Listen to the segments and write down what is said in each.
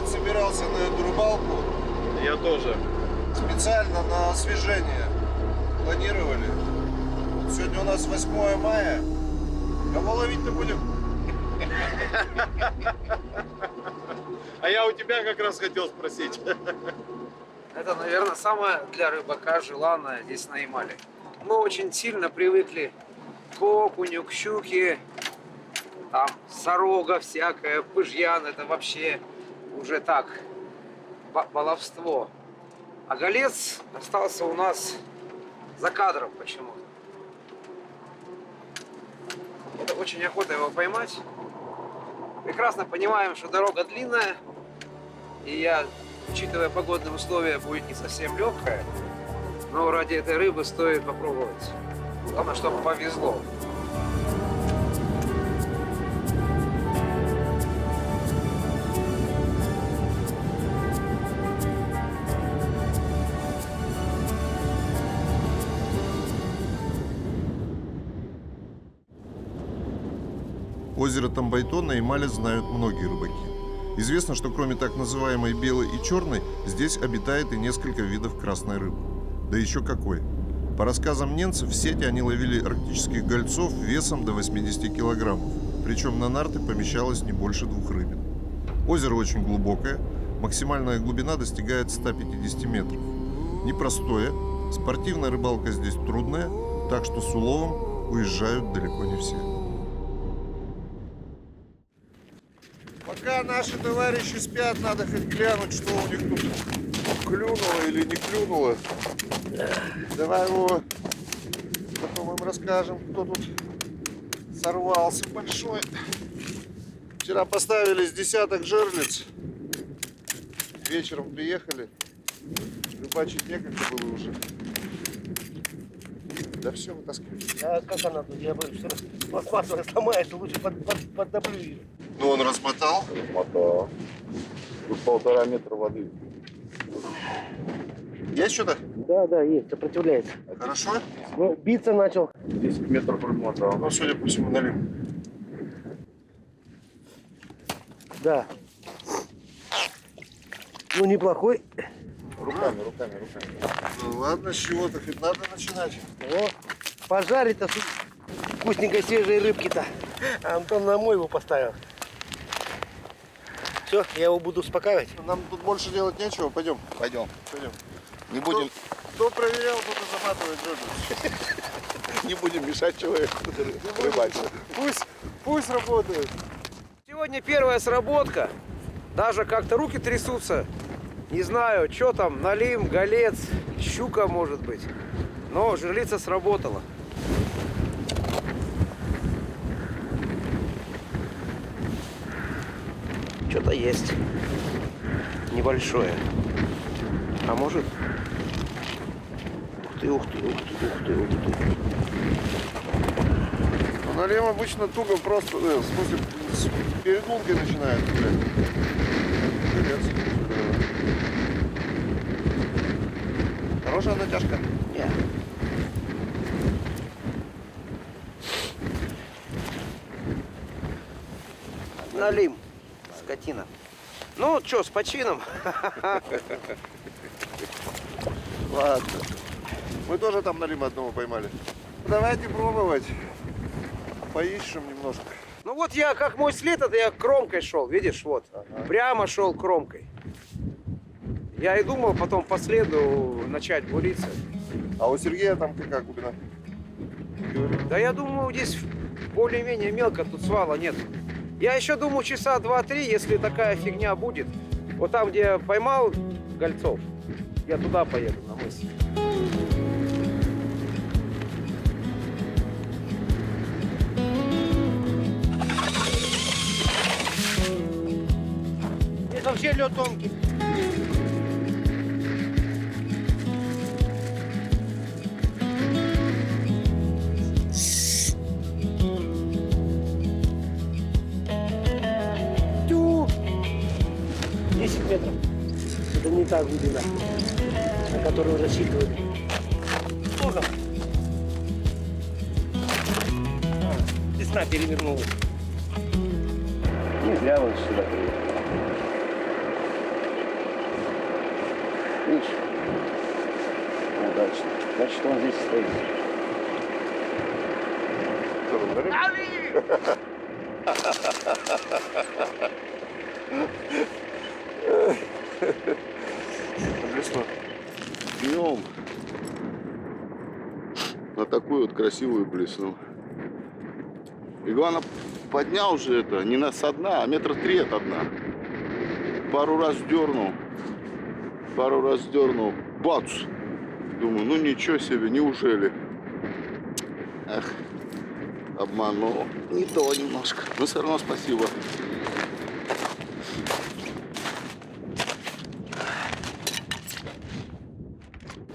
опять собирался на эту рыбалку. Я тоже. Специально на освежение планировали. Сегодня у нас 8 мая. Кого ловить-то будем? А я у тебя как раз хотел спросить. Это, наверное, самое для рыбака желанное здесь на Ямале. Мы очень сильно привыкли к окуню, к щуке, там сорога всякая, пыжьян, это вообще уже так, баловство. А голец остался у нас за кадром почему-то. Это очень охота его поймать. Прекрасно понимаем, что дорога длинная, и я, учитывая погодные условия, будет не совсем легкая, но ради этой рыбы стоит попробовать. Главное, чтобы повезло. Озеро Тамбайто на Ямале знают многие рыбаки. Известно, что кроме так называемой белой и черной, здесь обитает и несколько видов красной рыбы. Да еще какой! По рассказам ненцев, в сети они ловили арктических гольцов весом до 80 килограммов. Причем на нарты помещалось не больше 2 рыбин. Озеро очень глубокое, максимальная глубина достигает 150 метров. Непростое, спортивная рыбалка здесь трудная, так что с уловом уезжают далеко не все. Пока наши товарищи спят, надо хоть глянуть, что у них тут клюнуло или не клюнуло. Давай его потом им расскажем, кто тут сорвался большой. Вчера поставили с десяток жерлиц. Вечером приехали. Рыбачить некогда было уже. Да все, вытаскивай. А как она тут? Я боюсь, что пластмассовая сломается, лучше подтоплю ее. Ну он размотал. Размотал. Тут 1,5 метра воды. Есть что-то? Да, есть, сопротивляется. Хорошо? Ну, биться начал. 10 метров размотал. Ну, судя по всему, налим. Да. Ну, неплохой. Руками. Ну ладно, с чего-то хоть надо начинать. О, пожарить-то вкусненькой свежей рыбки-то. Антон на мой его поставил. Все, я его буду успокаивать. Нам тут больше делать нечего. Пойдем. Пойдем. Пойдем. Не будем, Кто проверял, тот и заматывает жерлиц. не будем мешать человеку рыбачить. Пусть работает. Сегодня первая сработка. Даже как-то руки трясутся. Не знаю, что там, налим, голец, щука может быть. Но жерлица сработала. Что-то есть. Небольшое. А может? Ух ты. Ну, налим обычно туго просто, в смысле, с передункой начинает. Голец. Хорошая натяжка? Нет. Налим, скотина. Ну, что, с почином? Ладно. Мы тоже там налима одного поймали. Давайте пробовать. Поищем немножко. Ну вот я, как мой след, это я кромкой шел, видишь, вот. Ага. Прямо шел кромкой. Я и думал потом по следу начать буриться. А у Сергея там какая глубина? Да я думаю, здесь более-менее мелко, тут свала нет. Я еще думаю, часа 2-3, если такая фигня будет. Вот там, где я поймал гольцов, я туда поеду, на мыс. Здесь вообще лед тонкий. Тю! 10 метров. Это не та глубина, на которую рассчитывали. Сколько? Весна перевернулась. Не зря он сюда приехал. Точно. Значит, он здесь стоит. Днем на такую вот красивую блеснул. И главное, поднял же это не со дна, а метра 3 от дна. Пару раз дернул, бац! Думаю, ну ничего себе, неужели? Эх, обманул. Не то немножко. Но все равно спасибо.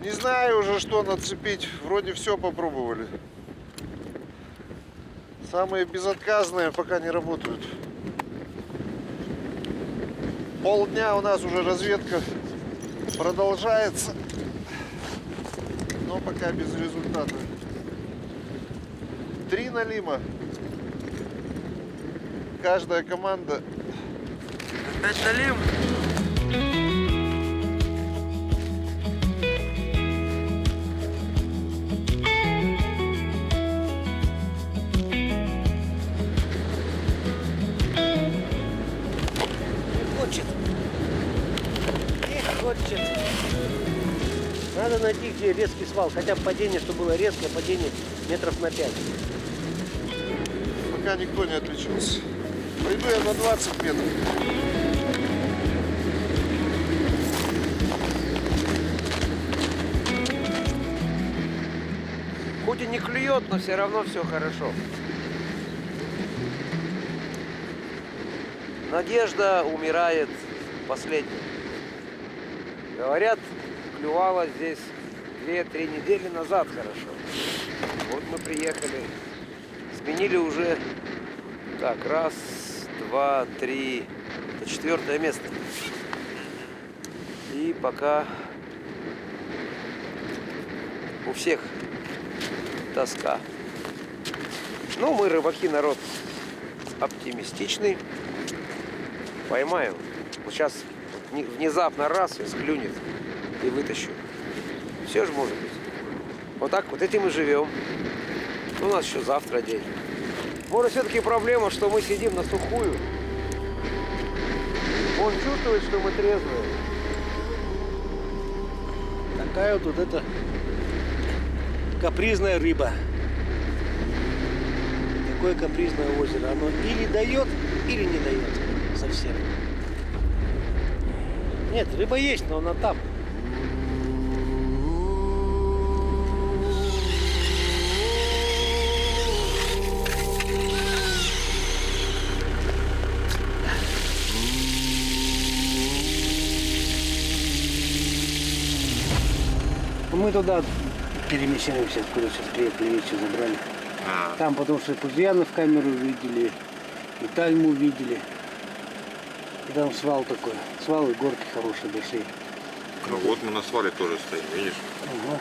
Не знаю уже, что нацепить. Вроде все попробовали. Самые безотказные пока не работают. Полдня у нас уже разведка продолжается. Но пока без результата. 3 налима. Каждая команда. Опять налим? Не хочет. Надо найти, где резкий свал. Хотя бы падение, чтобы было резкое падение метров на 5. Пока никто не отличился. Пойду я на 20 метров. Хоть и не клюет, но все равно все хорошо. Надежда умирает последней. Говорят, клювало здесь 2-3 недели назад хорошо. Вот мы приехали. Сменили уже так, 1, 2, 3. Это 4-е место. И пока у всех тоска. Ну, мы, рыбаки, народ оптимистичный. Поймаем. Вот сейчас внезапно раз и склюнет и вытащу. Все же может быть. Вот так вот этим и живем. У нас еще завтра день. Может, все-таки проблема, что мы сидим на сухую. Он чувствует, что мы трезвые. Такая вот эта капризная рыба. Такое капризное озеро. Оно или дает, или не дает совсем. Нет, рыба есть, но она там. Мы туда перемещаемся, откуда сейчас приехали, все забрали. Там потому что постоянно в камеру видели, и тальму видели. И там свал такой. Свал и горки хорошие, большие. Ну вот мы на свале тоже стоим, видишь? Ага.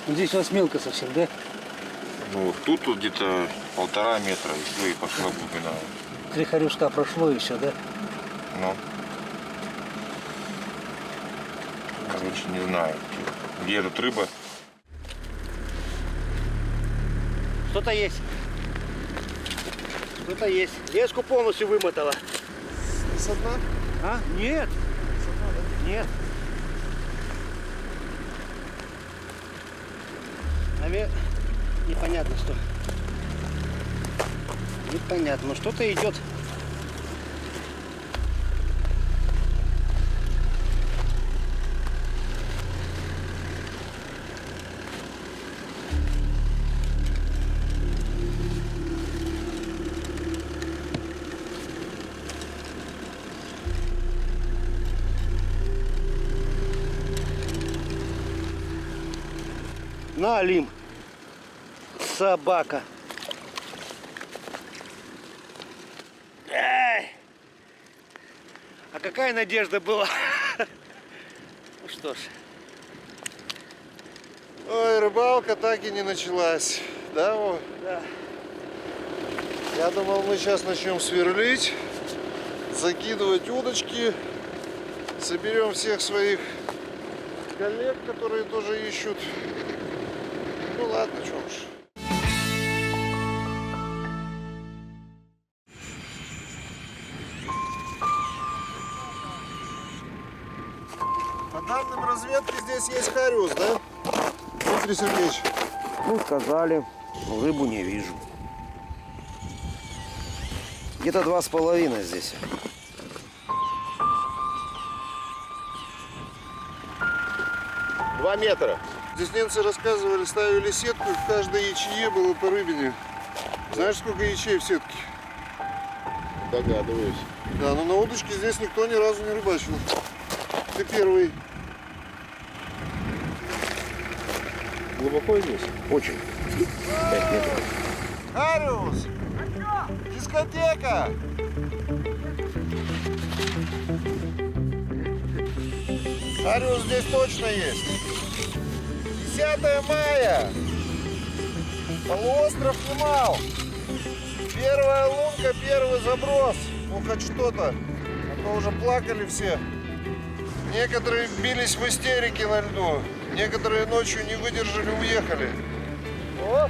Вот здесь у вас мелко совсем, да? Ну вот тут вот где-то 1,5 метра, и все, и пошла глубина. 3 хорюшка прошло и все, да? Ну. Короче, не знаю, где тут рыба. Что-то есть. Что-то есть. Леску полностью вымотала. Со дна? А? Нет. Нет. Наверное, непонятно что. Непонятно, но что-то идет. Налим. Собака. Ай! А какая надежда была? Ну что ж. Ой, рыбалка так и не началась. Да, Вов? Да. Я думал, мы сейчас начнем сверлить, закидывать удочки, соберем всех своих коллег, которые тоже ищут. Ну ладно, что уж. По данным разведки, здесь есть хариус, да? Дмитрий Сергеевич. Ну, сказали, рыбу не вижу. Где-то 2,5 здесь. Метра. Здесь немцы рассказывали, ставили сетку, и в каждой ячее было по рыбине. Знаешь, сколько ячей в сетке? Догадываюсь. Да, но на удочке здесь никто ни разу не рыбачил. Ты первый. Глубоко здесь? Очень. 5 метров. Хариус! Дискотека! Хариус здесь точно есть. 10 мая. Полуостров Ямал. Первая лунка, первый заброс. Ну, хоть что-то. А то уже плакали все. Некоторые бились в истерике на льду. Некоторые ночью не выдержали, уехали. О!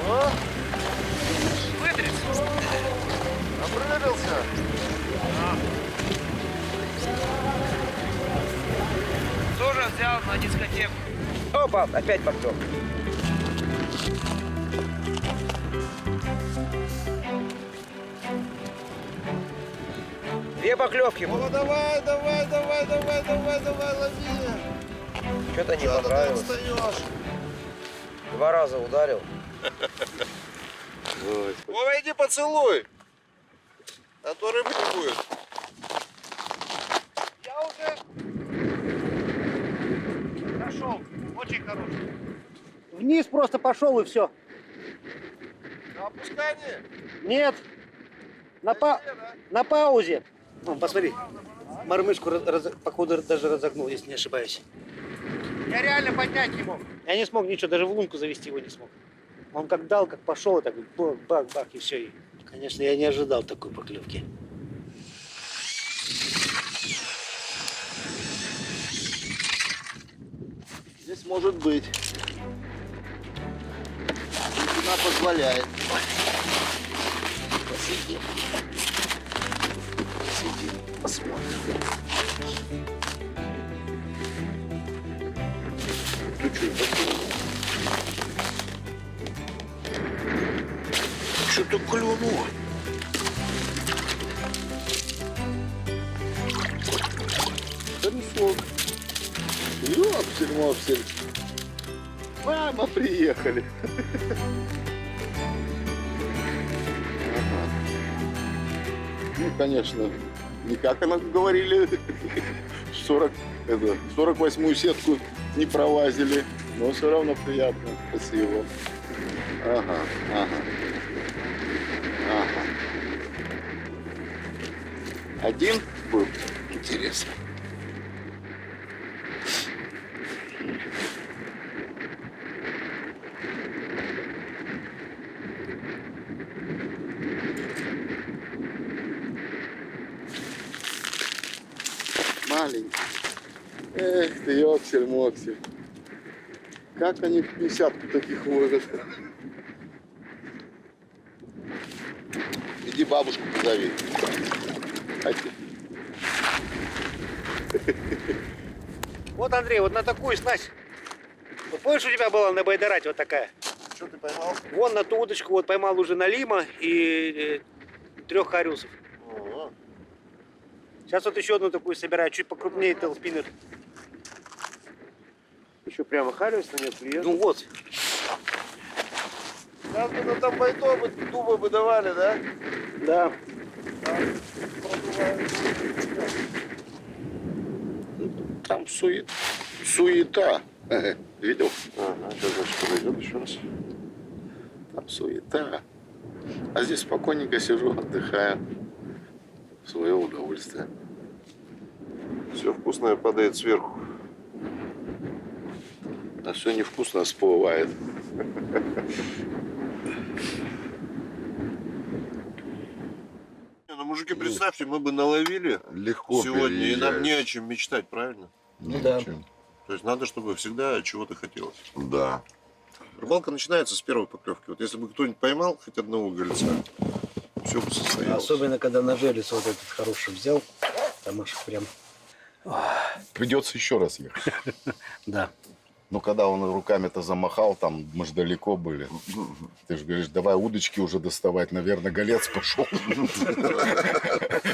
О! Выдрится. Обрылился. Тоже взял на дискотеку. Опа, опять поклёв. Две поклевки. Ну давай, давай, давай, давай, давай, давай, лови. Что-то не Чё ты понравилось. отстаешь? 2 раза ударил. Вова, иди поцелуй. А то рыбы не будет. Я уже нашел. Очень хороший. Вниз просто пошел и все. На опускание? Нет. На паузе. Вон, посмотри. Мормышку походу даже разогнул, если не ошибаюсь. Я реально поднять не мог. Я не смог ничего, даже в лунку завести его не смог. Он как дал, как пошел, и так бах-бах, и все. И, конечно, я не ожидал такой поклевки. Здесь может быть. Цена позволяет. Посидим. Посидим, посмотрим. Включу. Что-то клюнуло. Конусок. Ёпсель-мопсель. Мама, приехали. Ага. Ну, конечно, не как она говорили, 48-ю сетку не пролазили, но все равно приятно, красиво. Ага, ага. Ага. Один был? Интересно. Маленький. Эх ты, ёксель-моксель. Как они в 50-ку таких ловят? Иди бабушку позови. Вот, Андрей, вот на такую снасть. Вот помнишь, у тебя была на Байдарате вот такая? Что ты поймал? Вон на ту удочку вот поймал уже налима и 3 хариусов. О, Сейчас вот еще одну такую собираю, чуть покрупнее тейлспиннер. Еще прямо хариус на нее клюет. Ну вот. сейчас бы на там байто бы дуба бы давали, да? Да. Там суета. Видел? Ага, сейчас значит подойдет еще раз. Там суета. А здесь спокойненько сижу, отдыхаю. В свое удовольствие. Все вкусное падает сверху. А все невкусно всплывает. Ну, Мужики, представьте, мы бы наловили Легко сегодня, и нам переезжаешь. не о чем мечтать, правильно? Ну да. То есть надо, чтобы всегда чего-то хотелось. Да. Рыбалка начинается с первой поклевки. Вот если бы кто-нибудь поймал хоть одного гольца, все бы состоялось. Особенно, когда ножелец вот этот хороший взял, там аж прям, Придется еще раз ехать. да. Но когда он руками-то замахал, там мы же далеко были. Ты же говоришь, давай удочки уже доставать. Наверное, голец пошел.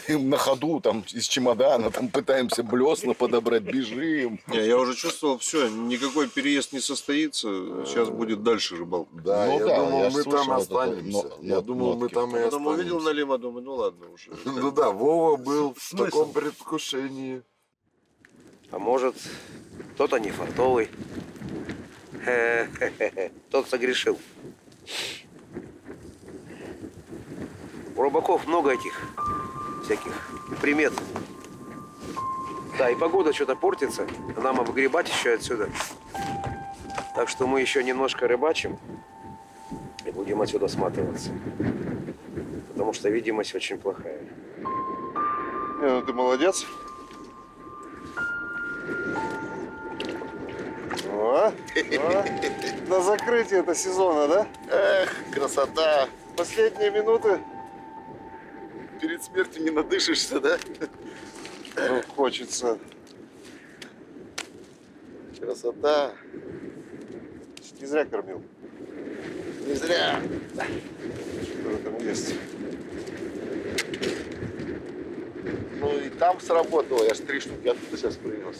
И на ходу там из чемодана там пытаемся блесна подобрать, бежим. Не, я уже чувствовал, все, никакой переезд не состоится. Сейчас будет дальше рыбалка. Да, Ну я да, думал, я ж мы слышал там вот останемся. это, Я думал, мы нотки. там и Потом увидел останемся. налима, думаю, ну ладно уже. Ну да, Вова был в таком предвкушении. А может, кто-то не фартовый. Тот согрешил. У рыбаков много этих всяких примет. Да, и погода что-то портится, а нам обгребать еще отсюда. Так что мы еще немножко рыбачим и будем отсюда сматываться. Потому что видимость очень плохая. Не, ну ты молодец. На закрытие это сезона, да? Эх, красота. Последние минуты. Перед смертью не надышишься, да? Ну, хочется. Красота. Не зря кормил. Не зря. Что там есть. Ну и там сработало. Я ж 3 штуки оттуда сейчас принес.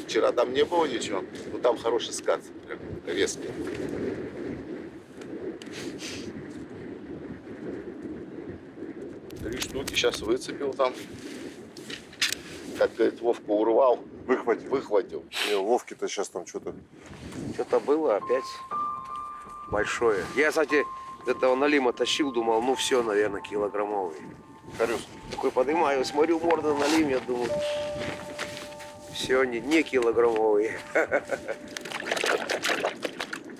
Вчера там не было ничего. Но там хороший скат. Прям резкий. Три штуки сейчас выцепил там. Как говорит, Вовка урвал, Выхватил. выхватил. Не, у Вовки-то сейчас там что-то. Что-то было опять большое. Я, кстати, этого налима тащил, думал, ну все, наверное, килограммовый. Харюс. Такой поднимаю, смотрю, морда налим, я думаю, все, не килограммовый.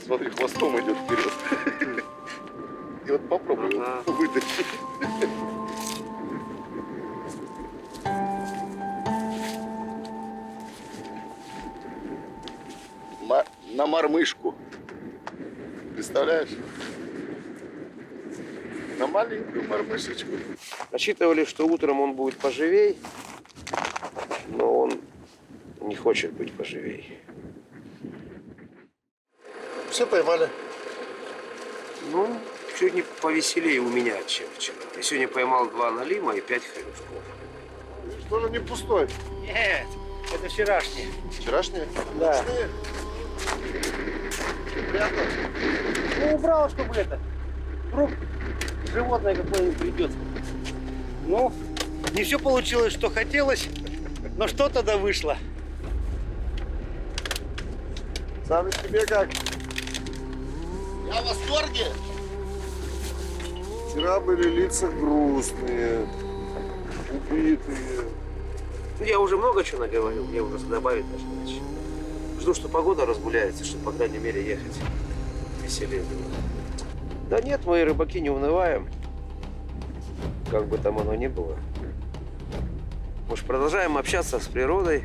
Смотри, хвостом идет вперед. И вот попробуй Ага. вытащить. На мормышку. Представляешь? На маленькую мормышечку. Рассчитывали, что утром он будет поживей, но он не хочет быть поживей. Все поймали. Ну, сегодня повеселее у меня, чем вчера. Я сегодня поймал 2 налима и 5 хрюшков. Что же не пустой? Нет, это вчерашний. Вчерашние? Да. Ручные? Приятно. Ну, убрал, чтобы это, вдруг животное какое-нибудь придет. Ну, не все получилось, что хотелось, но что-то да вышло. Сам тебе как? Я в восторге. Вчера были лица грустные, убитые. Ну, я уже много чего наговорил, мне уже добавить даже нечего. Жду, что погода разгуляется, чтобы, по крайней мере, ехать веселее было. Да нет, мы, рыбаки, не унываем. Как бы там оно ни было. Мы же продолжаем общаться с природой,